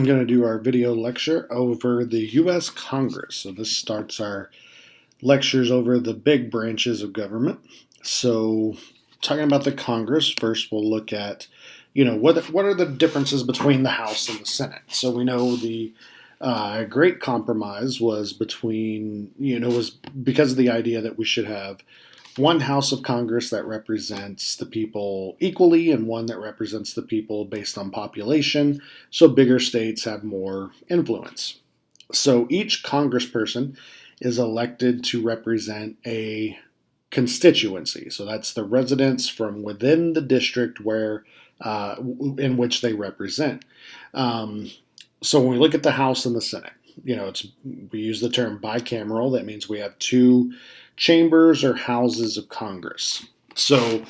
going to do our video lecture over the U.S. Congress. So this starts our lectures over the big branches of government. So talking about the Congress, first we'll look at, what are the differences between the House and the Senate. So we know the Great Compromise was was because of the idea that we should have one House of Congress that represents the people equally and one that represents the people based on population, so bigger states have more influence. So each congressperson is elected to represent a constituency. So that's the residents from within the district in which they represent. So when we look at the House and the Senate, we use the term bicameral. That means we have two chambers or houses of Congress. So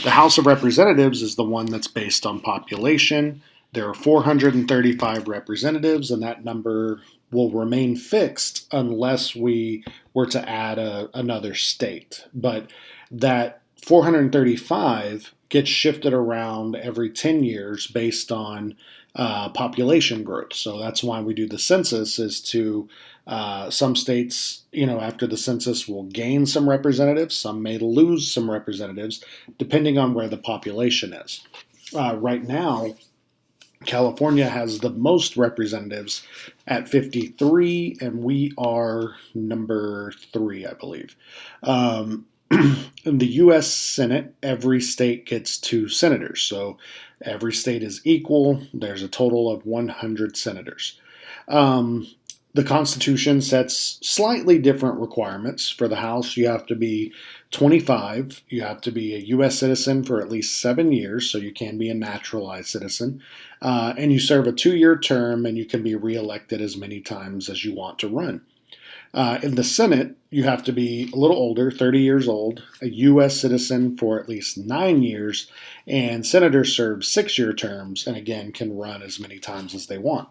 the House of Representatives is the one that's based on population. There are 435 representatives, and that number will remain fixed unless we were to add another state. But that 435 gets shifted around every 10 years based on population growth. So that's why we do the census, is to some states, after the census will gain some representatives. Some may lose some representatives depending on where the population is. Right now, California has the most representatives at 53, and we are number 3, I believe. In the U.S. Senate, every state gets 2 senators. So every state is equal. There's a total of 100 senators. The Constitution sets slightly different requirements. For the House, you have to be 25. You have to be a U.S. citizen for at least 7 years, so you can be a naturalized citizen. And you serve a 2-year term, and you can be reelected as many times as you want to run. In the Senate, you have to be a little older, 30 years old, a U.S. citizen for at least 9 years, and senators serve 6-year terms and, again, can run as many times as they want.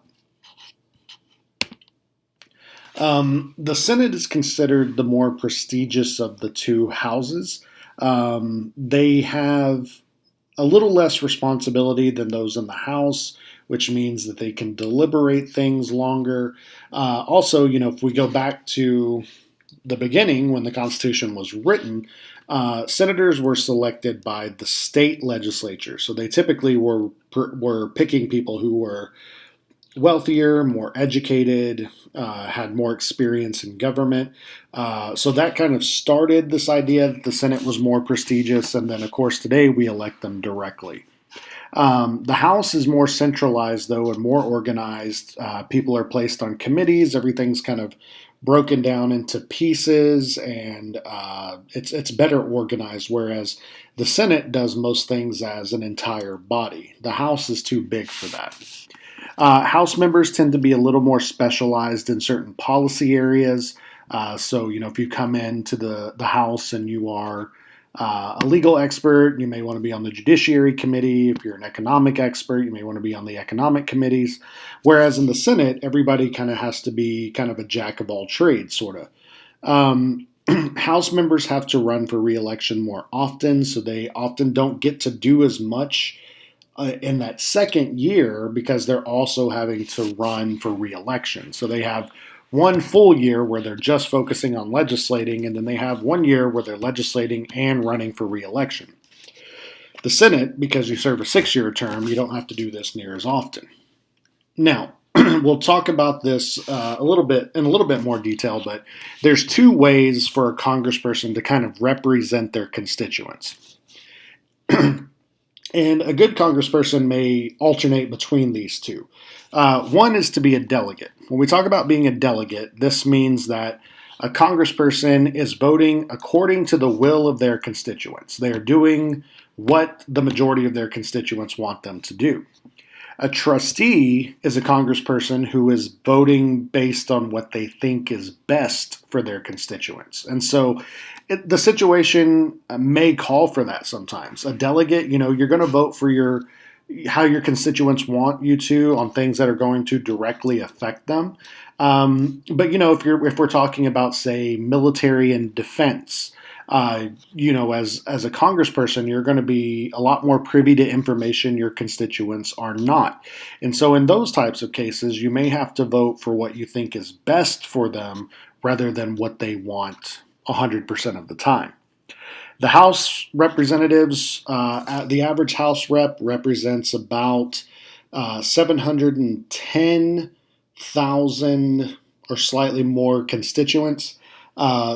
The Senate is considered the more prestigious of the two houses. They have a little less responsibility than those in the House, which means that they can deliberate things longer. Also, if we go back to the beginning when the Constitution was written, senators were selected by the state legislature. So they typically were picking people who were wealthier, more educated, had more experience in government. So that kind of started this idea that the Senate was more prestigious. And then, of course, today we elect them directly. The House is more centralized, though, and more organized. People are placed on committees. Everything's kind of broken down into pieces, and it's better organized, whereas the Senate does most things as an entire body. The House is too big for that. House members tend to be a little more specialized in certain policy areas. So, if you come into the House and you are a legal expert, you may want to be on the Judiciary Committee. If you're an economic expert, you may want to be on the economic committees. Whereas in the Senate, everybody kind of has to be kind of a jack of all trades, sort of. House members have to run for re-election more often, so they often don't get to do as much in that second year because they're also having to run for re-election. So they have one full year where they're just focusing on legislating, and then they have 1 year where they're legislating and running for re-election. The Senate, because you serve a 6-year term, you don't have to do this near as often. Now, we'll talk about this in a little bit more detail, but there's 2 ways for a congressperson to kind of represent their constituents. And a good congressperson may alternate between these 2. One is to be a delegate. When we talk about being a delegate, this means that a congressperson is voting according to the will of their constituents. They are doing what the majority of their constituents want them to do. A trustee is a congressperson who is voting based on what they think is best for their constituents. And so the situation may call for that sometimes. A delegate, you're going to vote for how your constituents want you to on things that are going to directly affect them. But if we're talking about, say, military and defense, As a congressperson, you're going to be a lot more privy to information your constituents are not. And so in those types of cases, you may have to vote for what you think is best for them rather than what they want 100% of the time. The House representatives, the average House rep represents about 710,000 or slightly more constituents.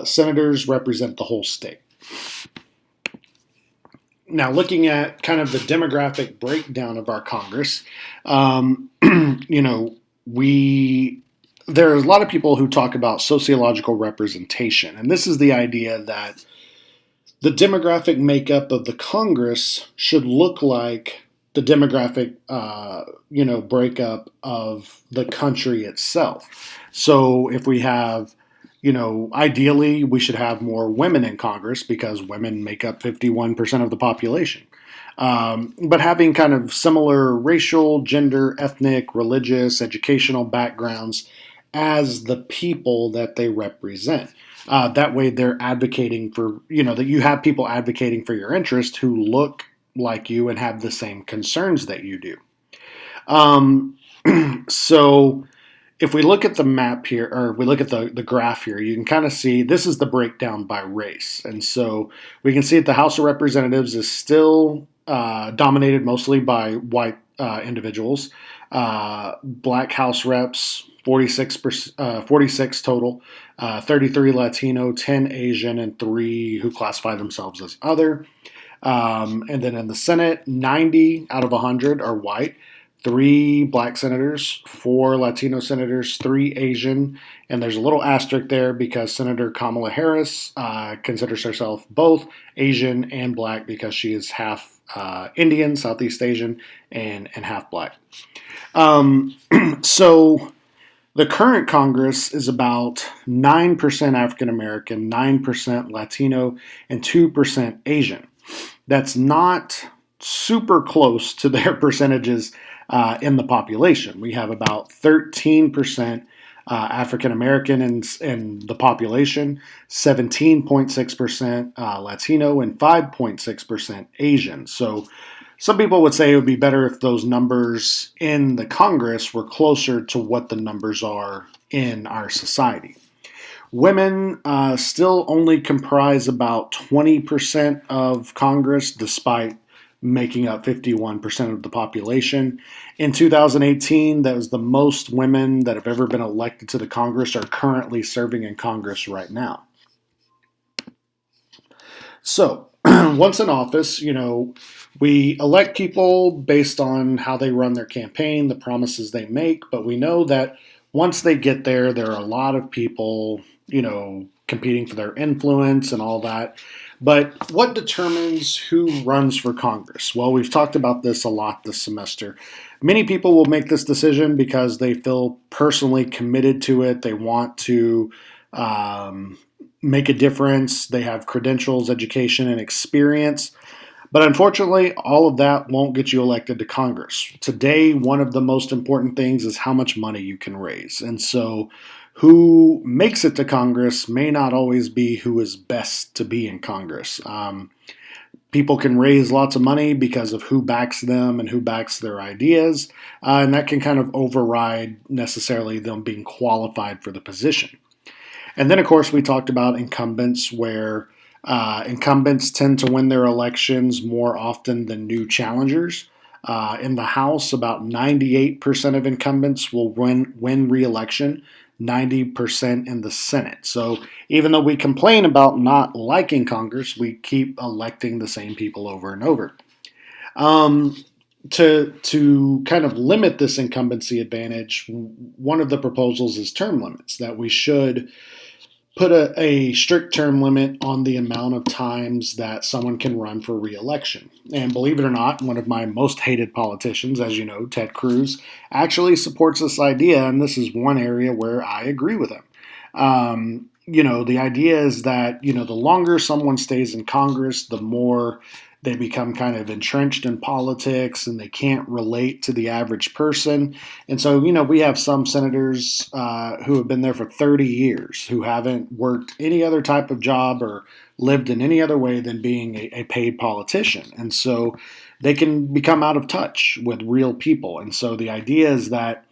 Senators represent the whole state. Now, looking at kind of the demographic breakdown of our Congress, you know, there are a lot of people who talk about sociological representation, and this is the idea that the demographic makeup of the Congress should look like the demographic, breakup of the country itself. So if we have, ideally we should have more women in Congress because women make up 51% of the population. But having kind of similar racial, gender, ethnic, religious, educational backgrounds as the people that they represent. That way they're advocating for, that you have people advocating for your interest who look like you and have the same concerns that you do. So if we look at the map here, or we look at the graph here, you can kind of see this is the breakdown by race. And so we can see that the House of Representatives is still dominated mostly by white individuals. Black House reps, 46 total, 33 Latino, 10 Asian, and 3 who classify themselves as other. And then in the Senate, 90 out of 100 are white, 3 black senators, 4 Latino senators, 3 Asian, and there's a little asterisk there because Senator Kamala Harris considers herself both Asian and black because she is half Indian, Southeast Asian, and half black. So the current Congress is about 9% African American, 9% Latino, and 2% Asian. That's not super close to their percentages in the population. We have about 13% African American in the population, 17.6% Latino, and 5.6% Asian. So some people would say it would be better if those numbers in the Congress were closer to what the numbers are in our society. Women still only comprise about 20% of Congress, despite making up 51% of the population. In 2018, that was the most women that have ever been elected to the Congress are currently serving in Congress right now. So, once in office, we elect people based on how they run their campaign, the promises they make, but we know that once they get there, there are a lot of people, competing for their influence and all that. But what determines who runs for Congress? Well, we've talked about this a lot this semester. Many people will make this decision because they feel personally committed to it. They want to make a difference. They have credentials, education, and experience. But unfortunately, all of that won't get you elected to Congress. Today, one of the most important things is how much money you can raise. And so who makes it to Congress may not always be who is best to be in Congress. People can raise lots of money because of who backs them and who backs their ideas, and that can kind of override necessarily them being qualified for the position. And then, of course, we talked about incumbents, where incumbents tend to win their elections more often than new challengers. In the House, about 98% of incumbents will win re-election, 90% in the Senate. So even though we complain about not liking Congress, we keep electing the same people over and over. To kind of limit this incumbency advantage, one of the proposals is term limits, that we should put a strict term limit on the amount of times that someone can run for re-election. And believe it or not, one of my most hated politicians, as you know, Ted Cruz, actually supports this idea, and this is one area where I agree with him. The idea is that, the longer someone stays in Congress, the more They become kind of entrenched in politics and they can't relate to the average person. And so, we have some senators who have been there for 30 years who haven't worked any other type of job or lived in any other way than being a paid politician. And so they can become out of touch with real people. And so the idea is that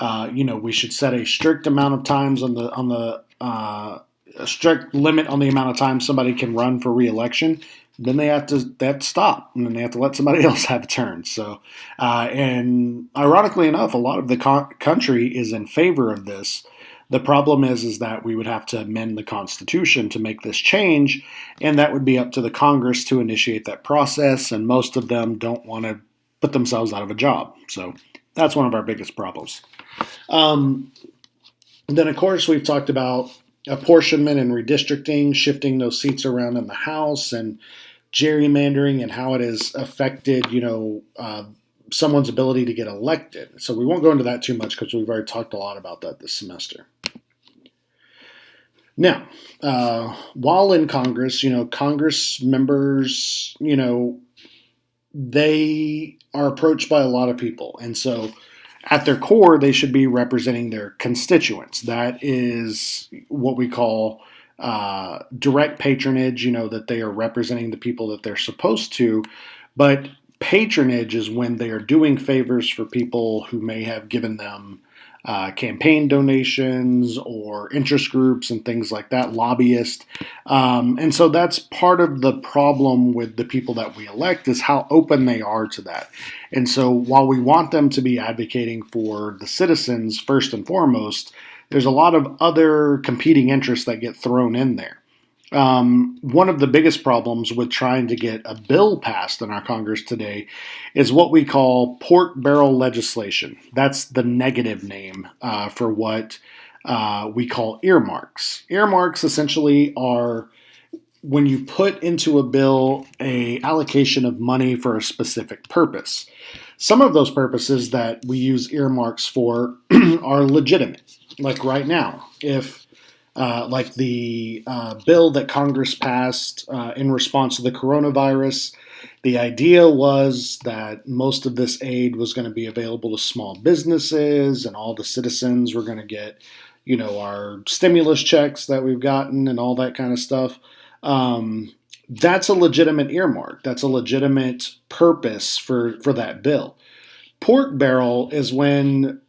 we should set a strict amount of times on the a strict limit on the amount of time somebody can run for reelection. Then they have to stop, and then they have to let somebody else have a turn. So, and ironically enough, a lot of the country is in favor of this. The problem is that we would have to amend the Constitution to make this change, and that would be up to the Congress to initiate that process. And most of them don't want to put themselves out of a job. So that's one of our biggest problems. Then, of course, we've talked about apportionment and redistricting, shifting those seats around in the House, and gerrymandering and how it has affected, someone's ability to get elected. So we won't go into that too much because we've already talked a lot about that this semester. Now, while in Congress, Congress members, they are approached by a lot of people. And so at their core, they should be representing their constituents. That is what we call direct patronage, that they are representing the people that they're supposed to. But patronage is when they are doing favors for people who may have given them campaign donations or interest groups and things like that, lobbyists. And so that's part of the problem with the people that we elect is how open they are to that. And so while we want them to be advocating for the citizens first and foremost, there's a lot of other competing interests that get thrown in there. One of the biggest problems with trying to get a bill passed in our Congress today is what we call pork barrel legislation. That's the negative name for what we call earmarks. Earmarks essentially are when you put into a bill a allocation of money for a specific purpose. Some of those purposes that we use earmarks for are legitimate. Like right now, if like the bill that Congress passed in response to the coronavirus. The idea was that most of this aid was going to be available to small businesses and all the citizens were going to get, our stimulus checks that we've gotten and all that kind of stuff. That's a legitimate earmark. That's a legitimate purpose for that bill. Pork barrel is when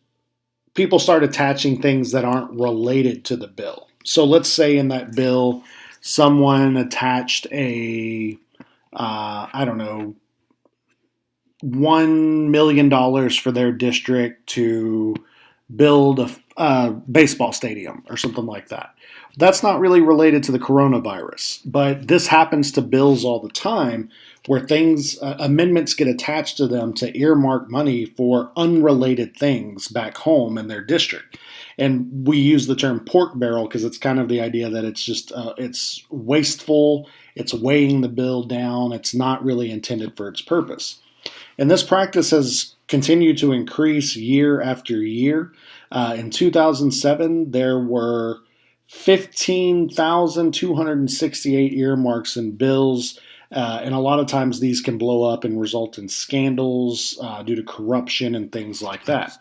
people start attaching things that aren't related to the bill. So let's say in that bill, someone attached $1 million for their district to build a baseball stadium or something like that. That's not really related to the coronavirus, but this happens to bills all the time where amendments get attached to them to earmark money for unrelated things back home in their district. And we use the term pork barrel because it's kind of the idea that it's just, it's wasteful, it's weighing the bill down, it's not really intended for its purpose. And this practice has continued to increase year after year. In 2007, there were 15,268 earmarks in bills, and a lot of times these can blow up and result in scandals due to corruption and things like that.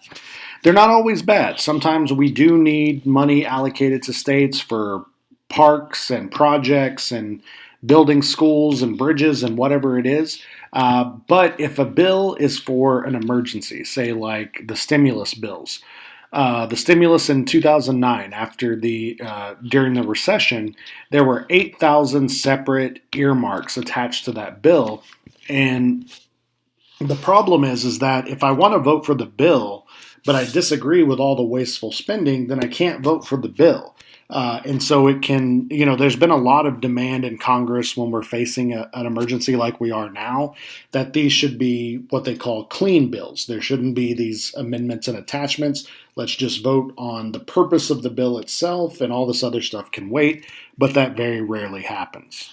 They're not always bad. Sometimes we do need money allocated to states for parks and projects and building schools and bridges and whatever it is. But if a bill is for an emergency, say like the stimulus bills, the stimulus in 2009, during the recession, there were 8,000 separate earmarks attached to that bill. And the problem is that if I want to vote for the bill, but I disagree with all the wasteful spending, then I can't vote for the bill. And so it can, there's been a lot of demand in Congress when we're facing an emergency like we are now, that these should be what they call clean bills. There shouldn't be these amendments and attachments. Let's just vote on the purpose of the bill itself, and all this other stuff can wait, but that very rarely happens.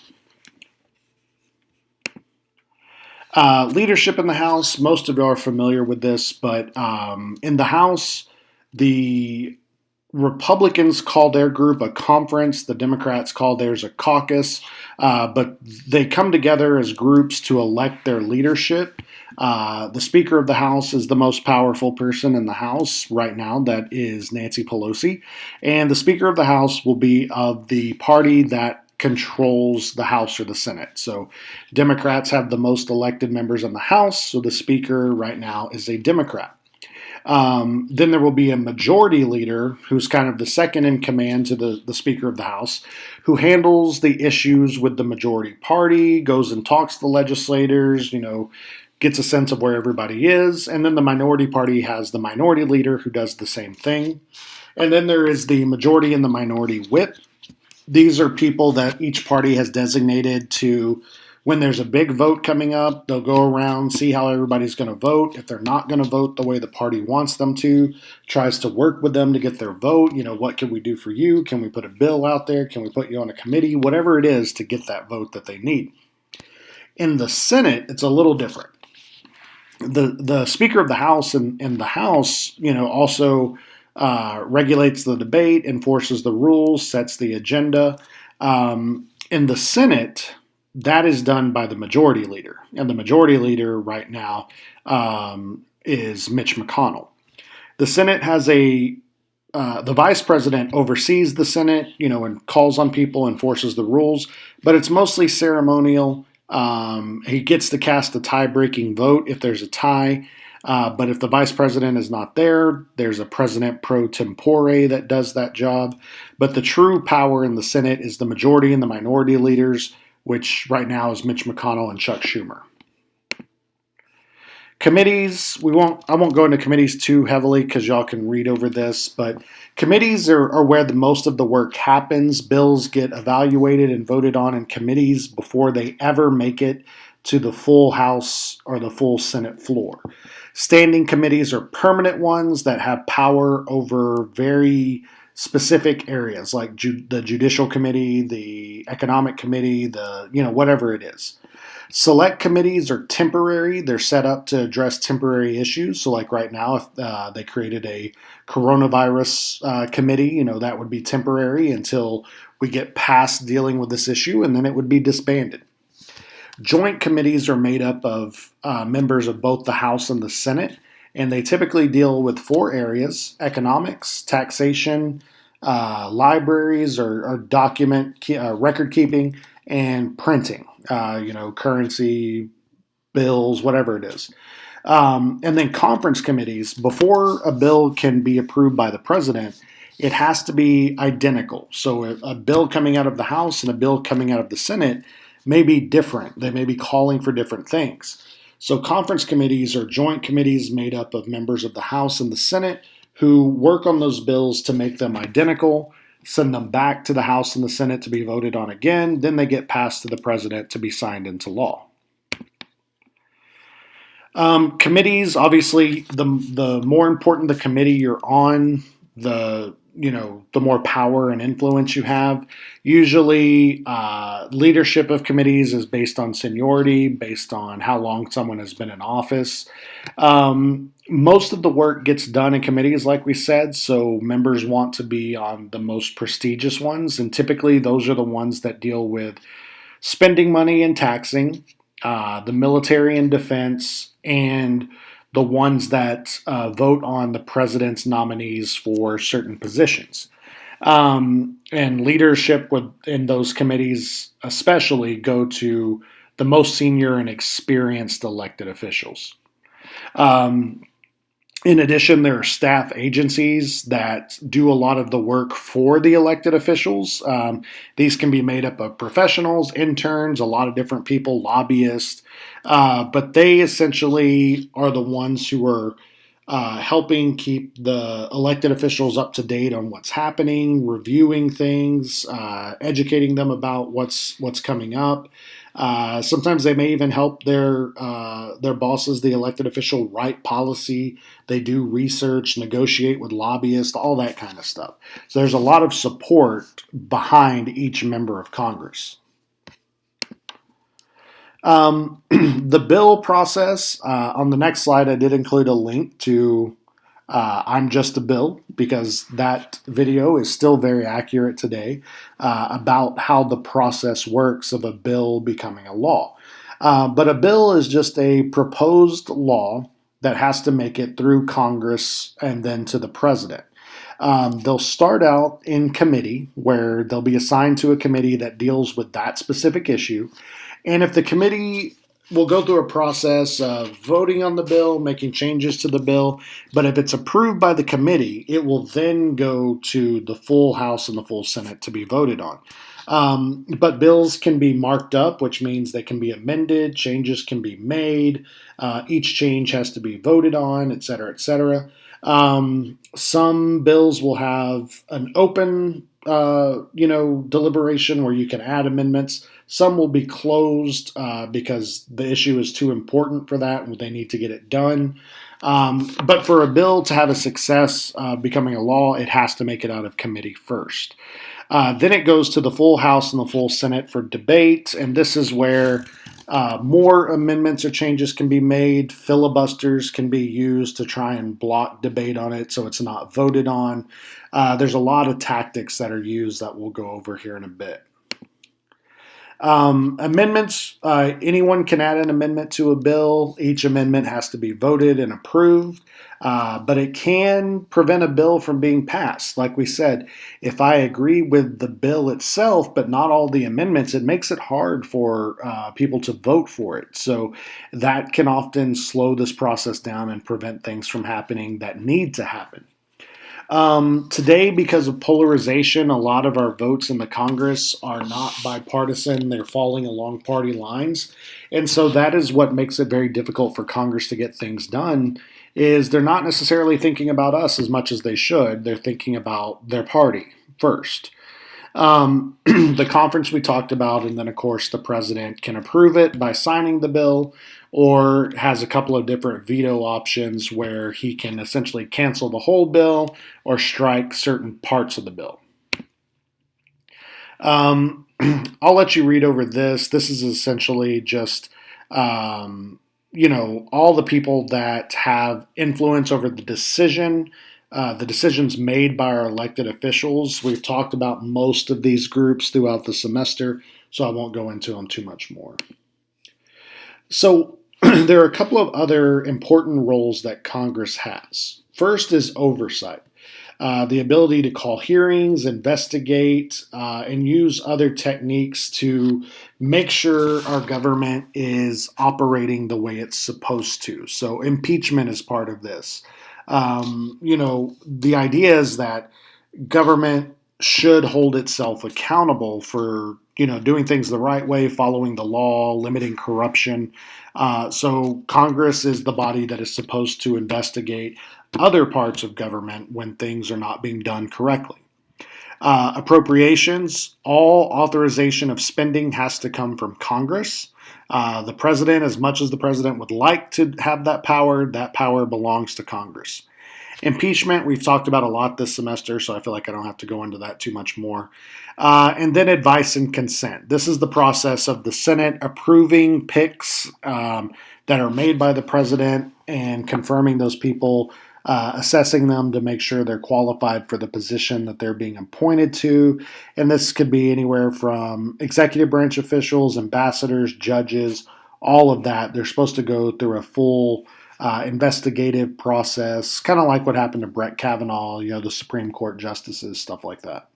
Leadership in the House, most of you are familiar with this, but in the House, the Republicans call their group a conference. The Democrats call theirs a caucus. But they come together as groups to elect their leadership. The Speaker of the House is the most powerful person in the House right now. That is Nancy Pelosi. And the Speaker of the House will be of the party that controls the House or the Senate. So Democrats have the most elected members in the House. So the Speaker right now is a Democrat. Then there will be a majority leader who's kind of the second in command to the Speaker of the House, who handles the issues with the majority party, goes and talks to the legislators, gets a sense of where everybody is. And then the minority party has the minority leader who does the same thing. And then there is the majority and the minority whip. These are people that each party has designated to, when there's a big vote coming up, they'll go around, see how everybody's going to vote. If they're not going to vote the way the party wants them to, tries to work with them to get their vote. What can we do for you? Can we put a bill out there? Can we put you on a committee? Whatever it is to get that vote that they need. In the Senate, it's a little different. The Speaker of the House and the House, also regulates the debate, enforces the rules, sets the agenda. In the Senate, that is done by the majority leader. And the majority leader right now is Mitch McConnell. The Senate has the vice president oversees the Senate, and calls on people, enforces the rules, but it's mostly ceremonial. He gets to cast a tie-breaking vote if there's a tie. But if the vice president is not there, there's a president pro tempore that does that job. But the true power in the Senate is the majority and the minority leaders, which right now is Mitch McConnell and Chuck Schumer. Committees, I won't go into committees too heavily because y'all can read over this, but committees are where the most of the work happens. Bills get evaluated and voted on in committees before they ever make it to the full House or the full Senate floor. Standing committees are permanent ones that have power over very specific areas, like the Judicial Committee, the Economic Committee, whatever it is. Select committees are temporary. They're set up to address temporary issues. So like right now, if they created a coronavirus committee, that would be temporary until we get past dealing with this issue, and then it would be disbanded. Joint committees are made up of members of both the House and the Senate, and they typically deal with 4 areas: economics, taxation, libraries or document record keeping, and printing, currency, bills, whatever it is. And then conference committees, before a bill can be approved by the president, it has to be identical. So a bill coming out of the House and a bill coming out of the Senate may be different. They may be calling for different things. So conference committees are joint committees made up of members of the House and the Senate who work on those bills to make them identical, send them back to the House and the Senate to be voted on again, then they get passed to the president to be signed into law. Committees, obviously, the more important the committee you're on, the more power and influence you have. Usually, leadership of committees is based on seniority, based on how long someone has been in office. Most of the work gets done in committees, like we said, so members want to be on the most prestigious ones, and typically those are the ones that deal with spending money and taxing, the military and defense, and the ones that vote on the president's nominees for certain positions. And leadership in those committees especially go to the most senior and experienced elected officials. In addition, there are staff agencies that do a lot of the work for the elected officials. These can be made up of professionals, interns, a lot of different people, lobbyists, but they essentially are the ones who are helping keep the elected officials up to date on what's happening, reviewing things, educating them about what's coming up. Sometimes they may even help their bosses, the elected official, write policy. They do research, negotiate with lobbyists, all that kind of stuff. So there's a lot of support behind each member of Congress. The bill process, on the next slide, I did include a link to I'm just a bill because that video is still very accurate today about how the process works of a bill becoming a law. But a bill is just a proposed law that has to make it through Congress and then to the president. They'll start out in committee, where they'll be assigned to a committee that deals with that specific issue. And if the committee will go through a process of voting on the bill, making changes to the bill, but if it's approved by the committee, it will then go to the full House and the full Senate to be voted on. But bills can be marked up, which means they can be amended, changes can be made, each change has to be voted on, et cetera, et cetera. Some bills will have an open, deliberation where you can add amendments. Some will be closed because the issue is too important for that and they need to get it done. But for a bill to have a success becoming a law, it has to make it out of committee first. Then it goes to the full House and the full Senate for debate, and this is where more amendments or changes can be made. Filibusters can be used to try and block debate on it so it's not voted on. There's a lot of tactics that are used that we'll go over here in a bit. Amendments, anyone can add an amendment to a bill. Each amendment has to be voted and approved, but it can prevent a bill from being passed. Like we said, if I agree with the bill itself, but not all the amendments, it makes it hard for people to vote for it. So that can often slow this process down and prevent things from happening that need to happen. Today, because of polarization, a lot of our votes in the Congress are not bipartisan. They're falling along party lines. And so that is what makes it very difficult for Congress to get things done, is they're not necessarily thinking about us as much as they should. They're thinking about their party first. The conference we talked about, and then, of course, the president can approve it by signing the bill, or has a couple of different veto options where he can essentially cancel the whole bill or strike certain parts of the bill. I'll let you read over this. This is essentially just, all the people that have influence over the decisions made by our elected officials. We've talked about most of these groups throughout the semester, so I won't go into them too much more. So there are a couple of other important roles that Congress has. First is oversight. The ability to call hearings, investigate, and use other techniques to make sure our government is operating the way it's supposed to. So impeachment is part of this. The idea is that government should hold itself accountable for, doing things the right way, following the law, limiting corruption. So Congress is the body that is supposed to investigate other parts of government when things are not being done correctly. Appropriations, all authorization of spending has to come from Congress. The president, as much as the president would like to have that power belongs to Congress. Impeachment, we've talked about a lot this semester, so I feel like I don't have to go into that too much more. And then advice and consent. This is the process of the Senate approving picks that are made by the president and confirming those people, assessing them to make sure they're qualified for the position that they're being appointed to. And this could be anywhere from executive branch officials, ambassadors, judges, all of that. They're supposed to go through a full investigative process, kind of like what happened to Brett Kavanaugh, the Supreme Court justices, stuff like that.